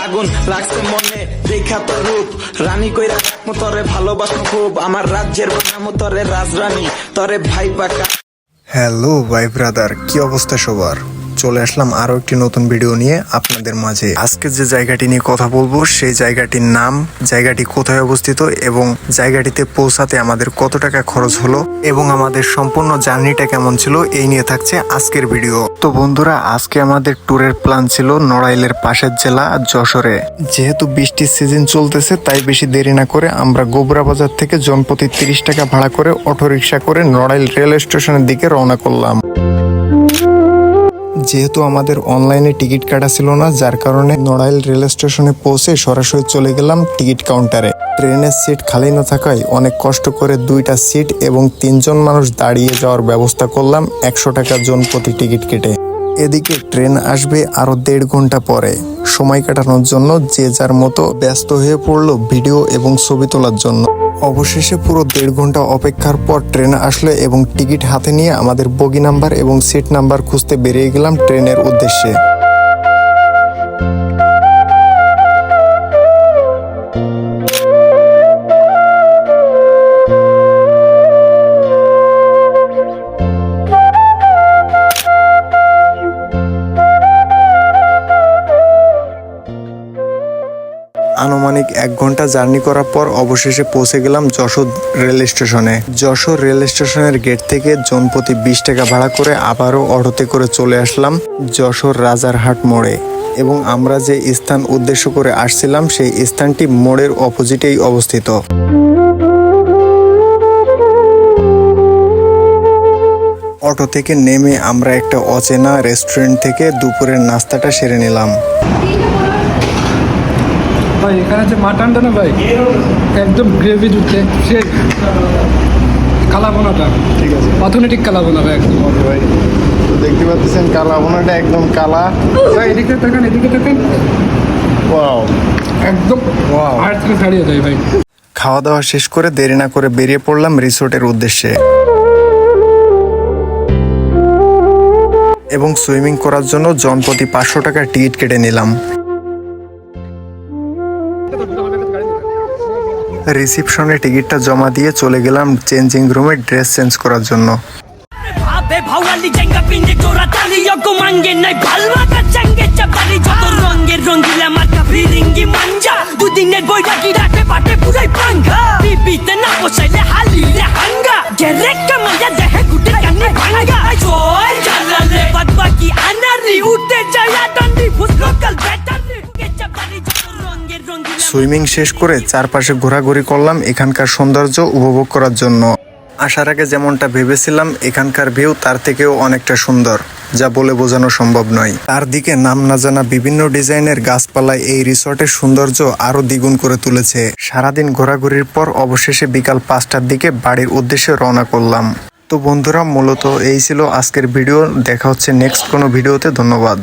আগুন লাগছে মনে দেখা তো রূপ রানী কইরা রাখমু তরে ভালোবাসো খুব আমার রাজ্যের বানামু তরে রাজরানী তরে ভাই পাকা। হ্যালো ভাই ব্রাদার, কি অবস্থা সবার? চলে আসলাম আরো একটি নতুন ভিডিও নিয়ে আপনাদের মাঝে। আজকে যে জায়গাটি নিয়ে কথা বলবো সেই জায়গাটির নাম, জায়গাটি কোথায় অবস্থিত এবং জায়গাটিতে পৌঁছাতে আমাদের কত টাকা খরচ হলো এবং আমাদের সম্পূর্ণ জার্নিটা কেমন ছিল, এই নিয়ে থাকছে আজকের ভিডিও। তো বন্ধুরা, আজকে আমাদের ট্যুরের প্ল্যান ছিল নড়াইলের পাশের জেলা যশোরে। যেহেতু বৃষ্টির সিজন চলতেছে তাই বেশি দেরি না করে আমরা গোবরা বাজার থেকে জনপ্রতি 30 টাকা ভাড়া করে অটোরিকশা করে নড়াইল রেল স্টেশনের দিকে রওনা করলাম। যেহেতু আমাদের অনলাইনে টিকিট কাটা ছিল না, যার কারণে নড়াইল রেল স্টেশনে পৌঁছে সরাসরি চলে গেলাম টিকিট কাউন্টারে। ট্রেনের সিট খালি না থাকায় অনেক কষ্ট করে 2টা সিট এবং 3 জন মানুষ দাঁড়িয়ে যাওয়ার ব্যবস্থা করলাম 100 টাকা জন প্রতি টিকিট কেটে। এদিকে ট্রেন আসবে আরো 1.5 ঘন্টা পরে। সময় কাটানোর জন্য যে যার মতো ব্যস্ত হয়ে পড়লো ভিডিও এবং ছবি তোলার জন্য। অবশেষে পুরো 1.5 ঘন্টা অপেক্ষার পর ট্রেন আসলো এবং টিকিট হাতে নিয়ে আমাদের বগি নাম্বার এবং সিট নাম্বার খুঁজতে বেরিয়ে গেলাম ট্রেনের উদ্দেশ্যে। আনুমানিক 1 ঘন্টা জার্নি করার পর অবশেষে পৌঁছে গেলাম যশোর রেল স্টেশনে। যশোর রেল স্টেশনের গেট থেকে জনপ্রতি 20 টাকা ভাড়া করে আবারও অটোতে করে চলে আসলাম যশোর রাজারহাট মোড়ে। এবং আমরা যে স্থান উদ্দেশ্য করে আসছিলাম সেই স্থানটি মোড়ের অপোজিটেই অবস্থিত। অটো থেকে নেমে আমরা একটা অচেনা রেস্টুরেন্ট থেকে দুপুরের নাস্তাটা সেরে নিলাম। ভাই এখানে যে মাটনটা না ভাই একদম গ্রেভি জুটে সেই কালাবোনাটা, ঠিক আছে, অথেন্টিক কালাবোনা ভাই একদম। ভাই দেখতে পাচ্ছেন কালাবোনাটা একদম কালা। ভাই এদিকে দেখেন, এদিকে দেখেন, ওয়াও, একদম ওয়াও, আর থেকে ছাড়িয়ে যায় ভাই। খাওয়া দাওয়া শেষ করে দেরি না করে বেরিয়ে পড়লাম রিসোর্টের উদ্দেশ্যে এবং সুইমিং করার জন্য জনপ্রতি 500 টাকা টিকিট কেটে নিলাম। রিসিপশনে টিকিটটা জমা দিয়ে চলে গেলাম চেঞ্জিং রুমে ড্রেস চেঞ্জ করার জন্য। সুইমিং শেষ করে চারপাশে ঘোরাঘুরি করলাম এখানকার সৌন্দর্য উপভোগ করার জন্য। আসার আগে যেমনটা ভেবেছিলাম এখানকার ভিউ তার থেকেও অনেকটা সুন্দর, যা বলে বোঝানো সম্ভব নয়। তার দিকে নাম না জানা বিভিন্ন ডিজাইনের গাছপালায় এই রিসর্টের সৌন্দর্য আরো দ্বিগুণ করে তুলেছে। সারাদিন ঘোরাঘুরির পর অবশেষে বিকাল 5টার দিকে বাড়ির উদ্দেশ্যে রওনা করলাম। তো বন্ধুরা, মূলত এই ছিল আজকের ভিডিও। দেখা হচ্ছে নেক্সট কোনো ভিডিওতে। ধন্যবাদ।